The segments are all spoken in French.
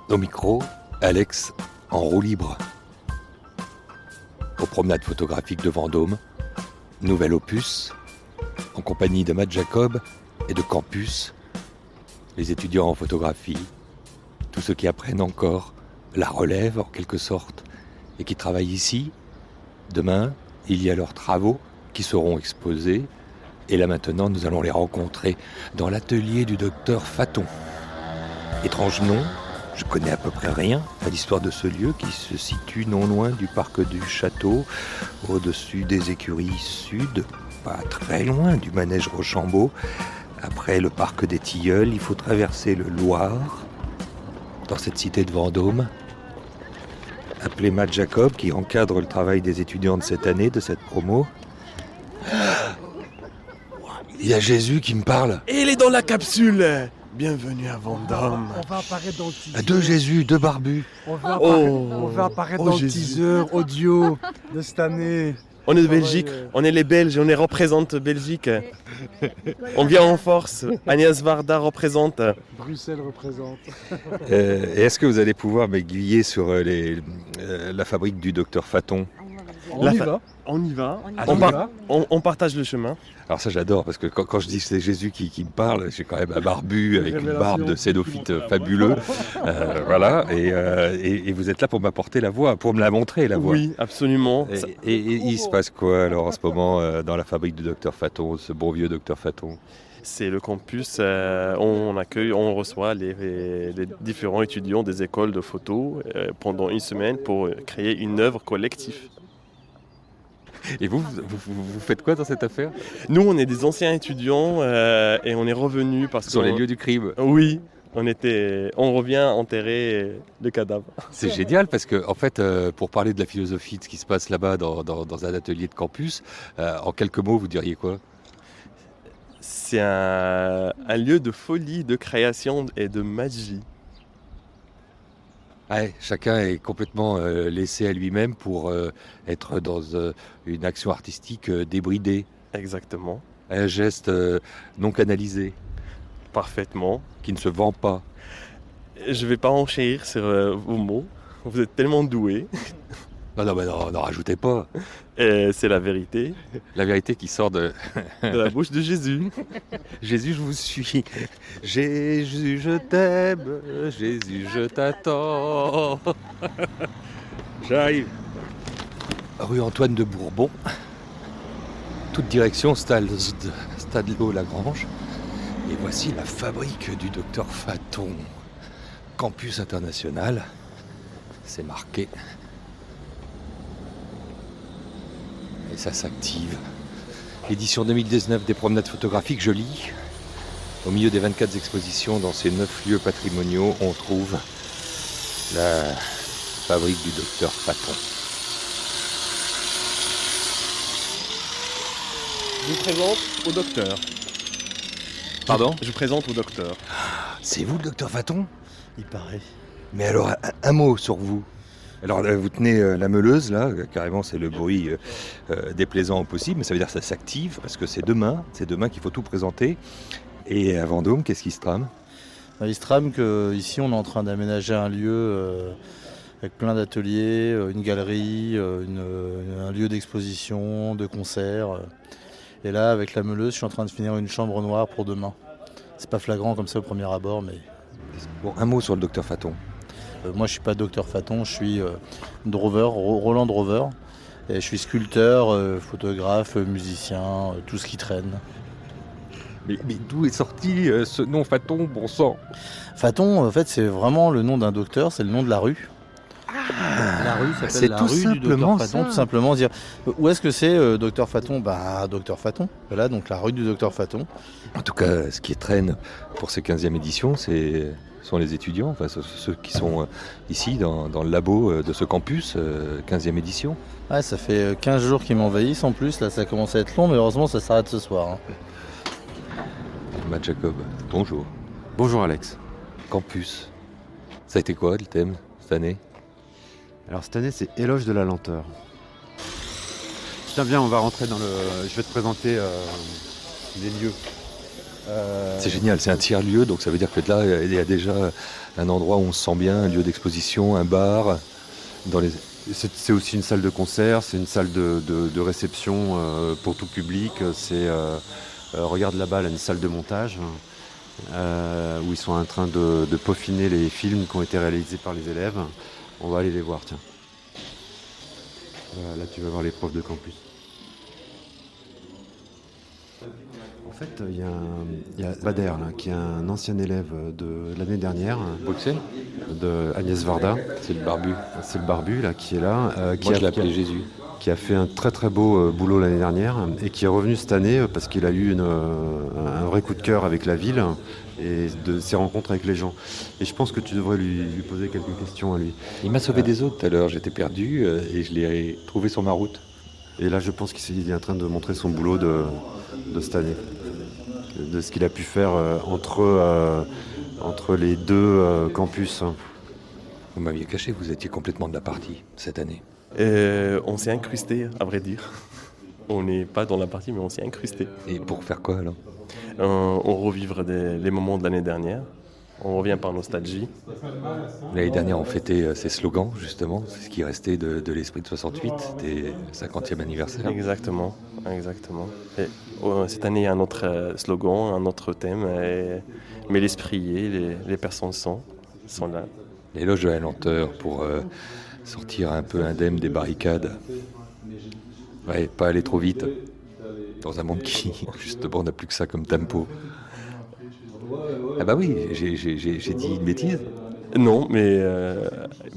Au micro, Alex en roue libre. Aux promenades photographiques de Vendôme, nouvel opus, en compagnie de Matt Jacob et de Campus, les étudiants en photographie, tous ceux qui apprennent encore la relève en quelque sorte et qui travaillent ici. Demain, il y a leurs travaux qui seront exposés et là maintenant nous allons les rencontrer dans l'atelier du docteur Faton. Étrange nom, je connais à peu près rien à l'histoire de ce lieu qui se situe non loin du parc du château, au-dessus des écuries sud, pas très loin du manège Rochambeau. Après le parc des Tilleuls, il faut traverser le Loir, dans cette cité de Vendôme. Appelez Matt Jacob, qui encadre le travail des étudiants de cette année, de cette promo. Il y a Jésus qui me parle. Et il est dans la capsule. Bienvenue à Vendôme. On va apparaître dans le teaser. Deux Jésus, deux barbus. On va apparaître dans le teaser audio de cette année. On est de Belgique, on est les Belges, on représente Belgique. On vient en force. Agnès Varda représente. Bruxelles représente. Et est-ce que vous allez pouvoir m'aiguiller sur la fabrique du docteur Faton ? On y va. On y va. On y va. On partage le chemin. Alors ça j'adore parce que quand je dis que c'est Jésus qui me parle, j'ai quand même un barbu avec une barbe de cénophyte fabuleux. Voilà, et vous êtes là pour m'apporter la voix, pour me la montrer la voix. Oui, absolument. Et il se passe quoi alors en ce moment dans la fabrique du docteur Faton, ce bon vieux docteur Faton ? C'est le campus, on accueille, on reçoit les différents étudiants des écoles de photo pendant une semaine pour créer une œuvre collective. Et vous faites quoi dans cette affaire ? Nous, on est des anciens étudiants et on est revenus parce que... Sur les lieux du crime. Oui, on revient enterrer le cadavre. C'est génial parce que, en fait, pour parler de la philosophie de ce qui se passe là-bas dans un atelier de campus, en quelques mots, vous diriez quoi ? C'est un lieu de folie, de création et de magie. Ouais, chacun est complètement laissé à lui-même pour être dans une action artistique débridée. Exactement. Un geste non canalisé. Parfaitement. Qui ne se vend pas. Je ne vais pas enchérir sur vos mots. Vous êtes tellement doués. Non, n'en rajoutez pas. Et c'est la vérité. La vérité qui sort de la bouche de Jésus. Jésus, je vous suis. Jésus, je t'aime. Jésus, je t'attends. J'arrive. Rue Antoine de Bourbon. Toute direction, Stadelot-Lagrange. Et voici la fabrique du docteur Faton. Campus international. C'est marqué. Et ça s'active. Édition 2019 des promenades photographiques, je lis. Au milieu des 24 expositions dans ces 9 lieux patrimoniaux, on trouve la fabrique du docteur Faton. Je vous présente au docteur. Pardon ? Je vous présente au docteur. C'est vous le docteur Faton ? Il paraît. Mais alors, un mot sur vous. Alors vous tenez la meuleuse là, carrément c'est le bruit déplaisant au possible, mais ça veut dire que ça s'active parce que c'est demain qu'il faut tout présenter. Et à Vendôme, qu'est-ce qui se trame ? Il se trame qu'ici on est en train d'aménager un lieu avec plein d'ateliers, une galerie, un lieu d'exposition, de concert. Et là avec la meuleuse je suis en train de finir une chambre noire pour demain. C'est pas flagrant comme ça au premier abord, mais... Bon, un mot sur le docteur Faton. Moi je suis pas docteur Faton, je suis Drover, Roland Drover. Et je suis sculpteur, photographe, musicien, tout ce qui traîne. Mais d'où est sorti ce nom Faton, bon sang ? Faton, en fait, c'est vraiment le nom d'un docteur, c'est le nom de la rue. La rue s'appelle c'est la tout rue du simplement docteur Faton, ça. tout simplement dire où est-ce que c'est docteur Faton ? Docteur Faton. Voilà, donc la rue du docteur Faton. En tout cas, ce qui traîne pour ces 15e éditions, sont les étudiants, enfin ceux qui sont ici dans le labo de ce campus, 15e édition. Ouais, ça fait 15 jours qu'ils m'envahissent en plus, là ça commence à être long, mais heureusement ça s'arrête ce soir. Hein. Matt Jacob, bonjour. Bonjour Alex. Campus, ça a été quoi le thème cette année ? Alors cette année c'est éloge de la lenteur. Tiens, viens, on va rentrer dans le... Je vais te présenter les lieux. C'est génial, c'est un tiers-lieu, donc ça veut dire que là, il y a déjà un endroit où on se sent bien, un lieu d'exposition, un bar. C'est aussi une salle de concert, c'est une salle de réception pour tout public. Regarde là-bas, là, une salle de montage où ils sont en train de peaufiner les films qui ont été réalisés par les élèves. On va aller les voir, tiens. Là, tu vas voir les profs de campus. En fait, il y a Bader, là, qui est un ancien élève de l'année dernière, Bruxelles, de Agnès Varda. c'est le barbu. C'est le barbu là, qui est là, Moi, je l'appelais Jésus. qui a fait un très très beau boulot l'année dernière et qui est revenu cette année parce qu'il a eu un vrai coup de cœur avec la ville et de ses rencontres avec les gens. Et je pense que tu devrais lui poser quelques questions à lui. Il m'a sauvé des autres tout à l'heure, j'étais perdu et je l'ai trouvé sur ma route. Et là, je pense qu'il est en train de montrer son boulot de cette année, de ce qu'il a pu faire entre les deux campus. Vous m'aviez caché, vous étiez complètement de la partie cette année. On s'est incrusté, à vrai dire. On n'est pas dans la partie, mais on s'est incrusté. Et pour faire quoi alors? On revivre les moments de l'année dernière. On revient par nostalgie. L'année dernière, on fêtait ces slogans, justement. C'est ce qui restait de l'esprit de 68, des 50e anniversaire. Exactement. Et, cette année, il y a un autre slogan, un autre thème. Mais l'esprit y est, les personnes sont là. L'éloge de la lenteur pour sortir un peu indemne des barricades. Ouais, pas aller trop vite. Dans un monde qui, justement, n'a plus que ça comme tempo. Ah bah oui, j'ai dit une bêtise. Non, mais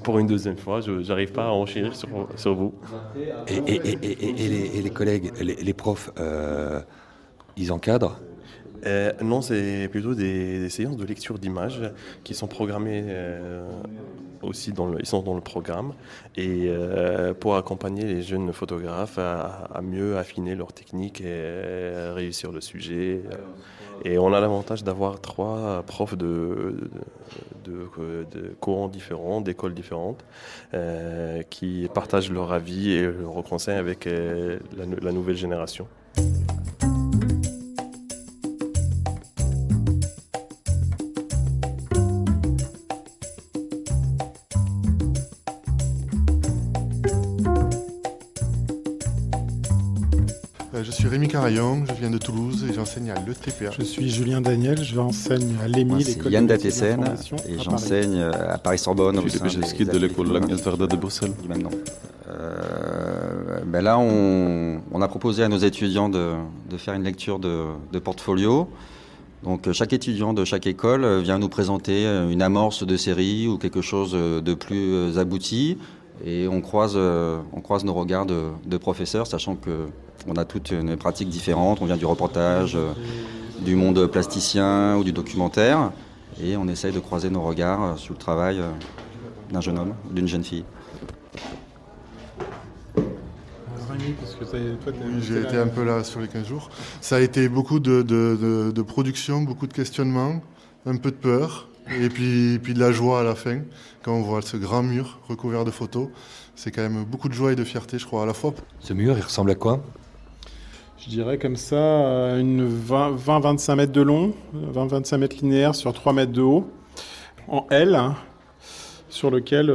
pour une deuxième fois, je n'arrive pas à enchérir sur vous. Et les collègues, les profs, ils encadrent? Non, c'est plutôt des séances de lecture d'images qui sont programmées aussi ils sont dans le programme et pour accompagner les jeunes photographes à mieux affiner leur technique et réussir le sujet. Et on a l'avantage d'avoir 3 profs de courants différents, d'écoles différentes, qui partagent leur avis et leurs conseils avec la nouvelle génération. Je suis Rémi Carayon, je viens de Toulouse et j'enseigne à l'ETPA. Je suis Julien Daniel, j'enseigne à l'EMI, Moi, c'est l'école Yann de métiers Datessen d'information et à Paris. j'enseigne à Paris-Sorbonne au sein Philippe Ejewski de l'école Agnès Varda de Bruxelles. du même nom. Là, on a proposé à nos étudiants de faire une lecture de portfolio. Donc, chaque étudiant de chaque école vient nous présenter une amorce de série ou quelque chose de plus abouti. Et on croise nos regards de professeurs, sachant qu'on a toute une pratique différente. On vient du reportage, du monde plasticien ou du documentaire. Et on essaye de croiser nos regards sur le travail d'un jeune homme ou d'une jeune fille. Rémi, parce que toi, Oui, j'ai été un peu là sur les 15 jours. Ça a été beaucoup de production, beaucoup de questionnements, un peu de peur et puis de la joie à la fin quand on voit ce grand mur recouvert de photos. C'est quand même beaucoup de joie et de fierté, je crois, à la fois. Ce mur, il ressemble à quoi? Je dirais comme ça, une 20-25 mètres de long, 20-25 mètres linéaires sur 3 mètres de haut, en L, hein, sur lequel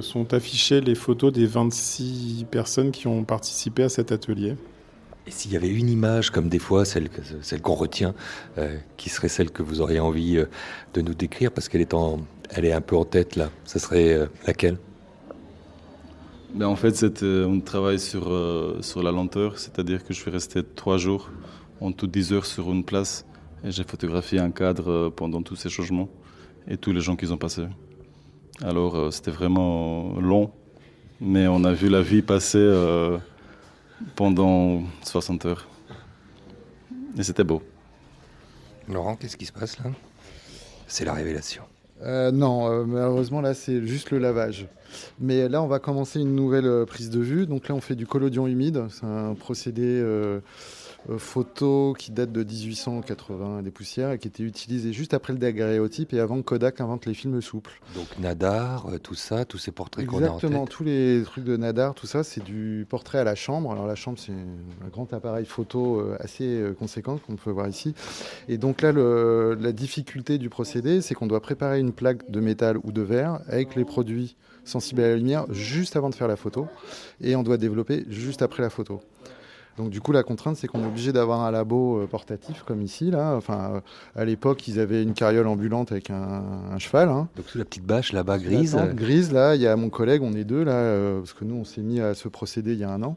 sont affichées les photos des 26 personnes qui ont participé à cet atelier. Et s'il y avait une image, comme des fois, celle qu'on retient, qui serait celle que vous auriez envie de nous décrire, parce qu'elle est un peu en tête là, ça serait laquelle? En fait, on travaille sur la lenteur, c'est-à-dire que je suis resté 3 jours, en tout 10 heures sur une place, et j'ai photographié un cadre pendant tous ces changements et tous les gens qui ont passé. Alors, c'était vraiment long, mais on a vu la vie passer pendant 60 heures. Et c'était beau. Laurent, qu'est-ce qui se passe là? C'est la révélation. Non, malheureusement là c'est juste le lavage. Mais là on va commencer une nouvelle prise de vue. Donc là on fait du collodion humide. C'est un procédé photo qui date de 1880 des poussières et qui était utilisée juste après le daguerréotype et avant que Kodak invente les films souples. Donc Nadar, tout ça, tous ces portraits qu'on a en Exactement, tête. tous les trucs de Nadar, tout ça, c'est du portrait à la chambre. Alors la chambre, c'est un grand appareil photo assez conséquent qu'on peut voir ici. Et donc là, la difficulté du procédé, c'est qu'on doit préparer une plaque de métal ou de verre avec les produits sensibles à la lumière juste avant de faire la photo. Et on doit développer juste après la photo. Donc du coup, la contrainte, c'est qu'on est obligé d'avoir un labo portatif comme ici. Là. Enfin, à l'époque, ils avaient une carriole ambulante avec un cheval. Hein. Donc sous la petite bâche là-bas grise. Grise, là, il y a mon collègue, on est deux, là, parce que nous, on s'est mis à ce procédé il y a 1 an.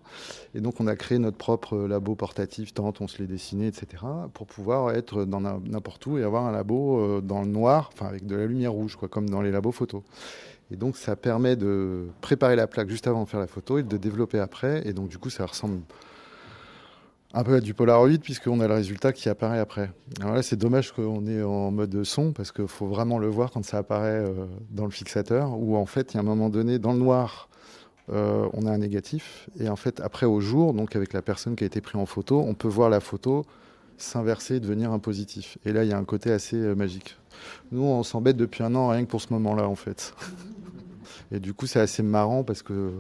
Et donc, on a créé notre propre labo portatif, tente, on se l'est dessiné, etc., pour pouvoir être dans n'importe où et avoir un labo dans le noir, enfin avec de la lumière rouge, quoi, comme dans les labos photos. Et donc, ça permet de préparer la plaque juste avant de faire la photo et de développer après. Et donc, du coup, ça ressemble un peu à du Polaroid, puisqu'on a le résultat qui apparaît après. Alors là, c'est dommage qu'on est en mode son, parce qu'il faut vraiment le voir quand ça apparaît dans le fixateur, où en fait, il y a un moment donné, dans le noir, on a un négatif. Et en fait, après, au jour, donc avec la personne qui a été prise en photo, on peut voir la photo s'inverser et devenir un positif. Et là, il y a un côté assez magique. Nous, on s'embête depuis 1 an, rien que pour ce moment-là, en fait. Et du coup, c'est assez marrant, parce que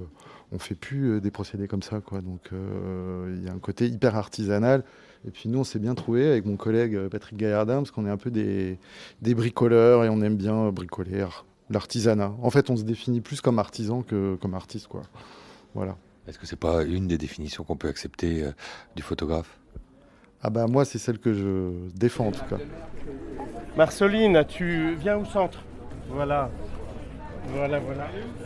on fait plus des procédés comme ça, quoi. Donc il y a un côté hyper artisanal. Et puis nous, on s'est bien trouvé avec mon collègue Patrick Gaillardin, parce qu'on est un peu des bricoleurs et on aime bien bricoler l'artisanat. En fait, on se définit plus comme artisan que comme artiste, quoi. Voilà. Est-ce que c'est pas une des définitions qu'on peut accepter du photographe? Ah bah moi, c'est celle que je défends en tout cas. Marceline, tu viens au centre. Voilà. Voilà.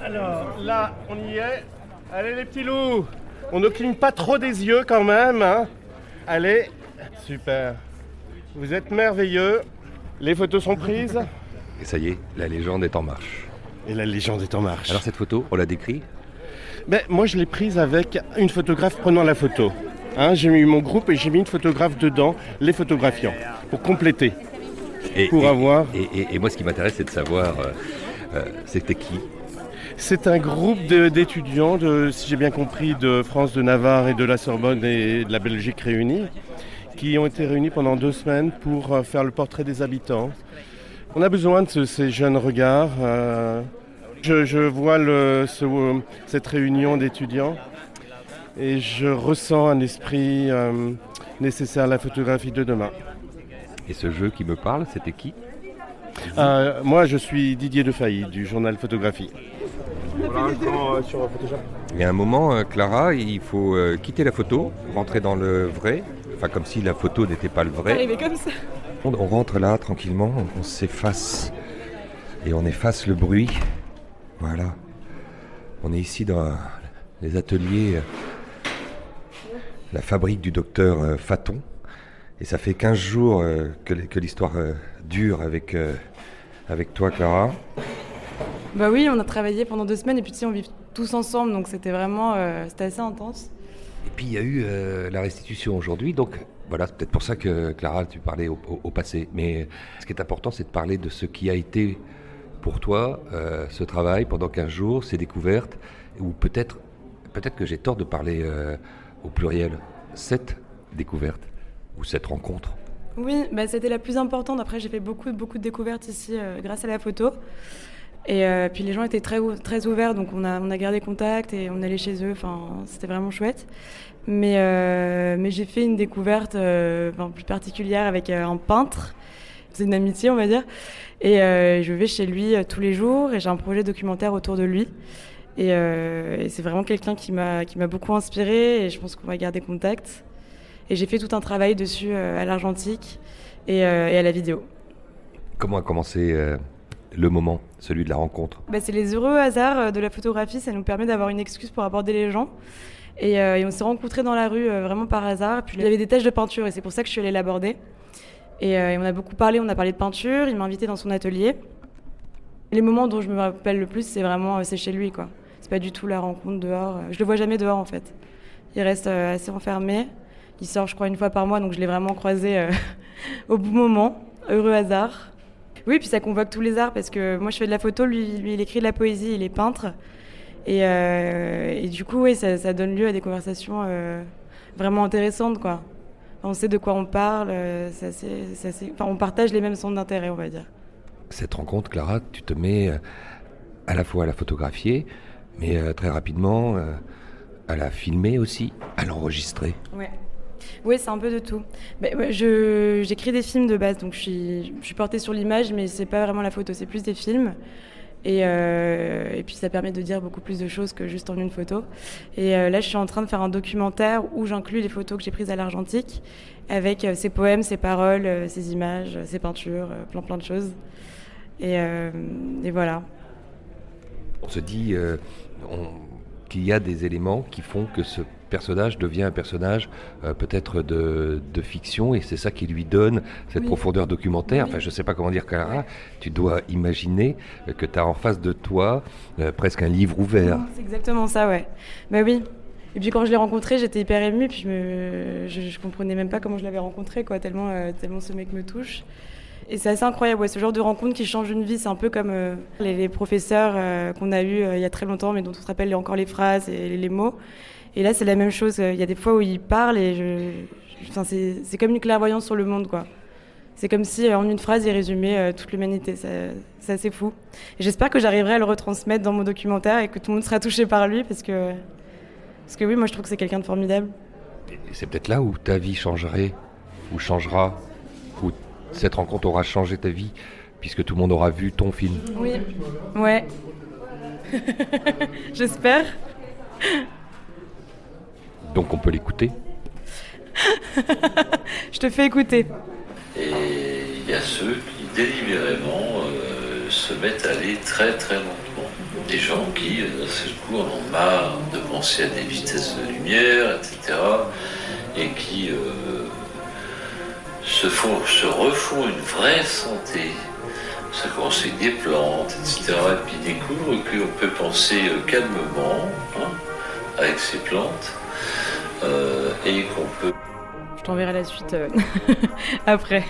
Alors là, on y est. Allez les petits loups, on ne cligne pas trop des yeux quand même. Hein. Allez, super. Vous êtes merveilleux. Les photos sont prises. Et ça y est, la légende est en marche. Et la légende est en marche. Alors cette photo, on la décrit? Moi je l'ai prise avec une photographe prenant la photo. Hein, j'ai mis mon groupe et j'ai mis une photographe dedans, les photographiant, pour compléter. Avoir... Et moi ce qui m'intéresse c'est de savoir, c'était qui? C'est un groupe d'étudiants, si j'ai bien compris, de France, de Navarre et de la Sorbonne et de la Belgique réunis, qui ont été réunis pendant 2 semaines pour faire le portrait des habitants. On a besoin de ces jeunes regards. Je vois cette réunion d'étudiants et je ressens un esprit nécessaire à la photographie de demain. Et ce jeu qui me parle, c'était qui? Moi, je suis Didier Defailly du journal Photographie. Voilà un grand sur Photoshop. Il y a un moment, Clara, il faut quitter la photo, rentrer dans le vrai, enfin comme si la photo n'était pas le vrai. Arrivé comme ça. On rentre là tranquillement, on s'efface et on efface le bruit. Voilà. On est ici dans les ateliers, la fabrique du docteur Faton. Et ça fait 15 jours que l'histoire dure avec toi, Clara. Bah oui, on a travaillé pendant 2 semaines et puis on vit tous ensemble, donc c'était vraiment c'était assez intense. Et puis il y a eu la restitution aujourd'hui, donc voilà, c'est peut-être pour ça que Clara, tu parlais au passé. Mais ce qui est important, c'est de parler de ce qui a été pour toi ce travail pendant 15 jours, ces découvertes, ou peut-être que j'ai tort de parler au pluriel, cette découverte ou cette rencontre. Oui, bah c'était la plus importante. Après, j'ai fait beaucoup de découvertes ici grâce à la photo. Et puis les gens étaient très ouverts, donc on a gardé contact et on allait chez eux. Enfin, c'était vraiment chouette. Mais j'ai fait une découverte plus particulière avec un peintre. C'est une amitié, on va dire. Et je vais chez lui tous les jours et j'ai un projet documentaire autour de lui. Et c'est vraiment quelqu'un qui m'a beaucoup inspirée et je pense qu'on va garder contact. Et j'ai fait tout un travail dessus à l'argentique et à la vidéo. Comment a commencé le moment, celui de la rencontre? C'est les heureux hasards de la photographie, ça nous permet d'avoir une excuse pour aborder les gens. Et on s'est rencontrés dans la rue vraiment par hasard. Puis il y avait des taches de peinture et c'est pour ça que je suis allée l'aborder. Et on a beaucoup parlé, on a parlé de peinture, il m'a invité dans son atelier. Les moments dont je me rappelle le plus, c'est chez lui, quoi. C'est pas du tout la rencontre dehors. Je le vois jamais dehors en fait. Il reste assez enfermé. Il sort, je crois, 1 fois par mois, donc je l'ai vraiment croisé au bon moment. Heureux hasard. Oui, puis ça convoque tous les arts, parce que moi je fais de la photo, lui il écrit de la poésie, il est peintre. Et du coup, oui, ça donne lieu à des conversations vraiment intéressantes, quoi. on sait de quoi on parle, on partage les mêmes centres d'intérêt, on va dire. Cette rencontre, Clara, tu te mets à la fois à la photographier, mais très rapidement à la filmer aussi, à l'enregistrer. Ouais. Oui, c'est un peu de tout. J'écris des films de base, donc je suis portée sur l'image, mais c'est pas vraiment la photo, c'est plus des films. Et puis ça permet de dire beaucoup plus de choses que juste en une photo. Et là, je suis en train de faire un documentaire où j'inclus les photos que j'ai prises à l'argentique, avec ses poèmes, ses paroles, ses images, ses peintures, plein de choses. Et voilà. On se dit qu'il y a des éléments qui font que ce personnage devient un personnage peut-être de fiction, et c'est ça qui lui donne cette profondeur documentaire. Enfin, je ne sais pas comment dire, Clara, tu dois imaginer que tu as en face de toi presque un livre ouvert. C'est exactement ça, ouais. Bah oui. Et puis quand je l'ai rencontré, j'étais hyper émue, puis je comprenais même pas comment je l'avais rencontré, quoi, tellement ce mec me touche. Et c'est assez incroyable, ouais, ce genre de rencontre qui change une vie. C'est un peu comme les professeurs qu'on a eus il y a très longtemps, mais dont on se rappelle encore les phrases et les mots. Et là, c'est la même chose. Il y a des fois où ils parlent et c'est comme une clairvoyance sur le monde, quoi. C'est comme si en une phrase, il résumait toute l'humanité. C'est assez fou. Et j'espère que j'arriverai à le retransmettre dans mon documentaire et que tout le monde sera touché par lui, parce que oui, moi, je trouve que c'est quelqu'un de formidable. Et c'est peut-être là où ta vie changerait, ou changera, où cette rencontre aura changé ta vie, puisque tout le monde aura vu ton film. Oui, ouais. J'espère. Donc on peut l'écouter. Je te fais écouter. Et il y a ceux qui délibérément se mettent à aller très très lentement. Des gens qui, d'un seul coup, en ont marre de penser à des vitesses de lumière, etc. Et qui se refont une vraie santé. Ça commence avec des plantes, etc. Et puis ils découvrent qu'on peut penser calmement, avec ces plantes. Et qu'on peut... Je t'enverrai la suite après.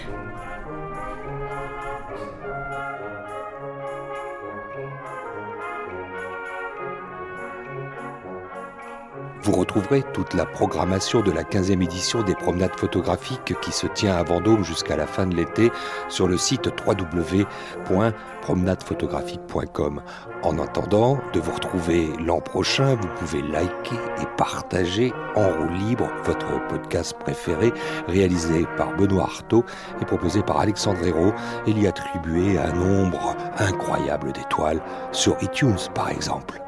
Vous retrouverez toute la programmation de la 15e édition des promenades photographiques qui se tient à Vendôme jusqu'à la fin de l'été sur le site www.promenadephotographique.com. En attendant de vous retrouver l'an prochain, vous pouvez liker et partager En roue libre, votre podcast préféré, réalisé par Benoît Artaud et proposé par Alexandre Hérault, et y attribuer un nombre incroyable d'étoiles sur iTunes par exemple.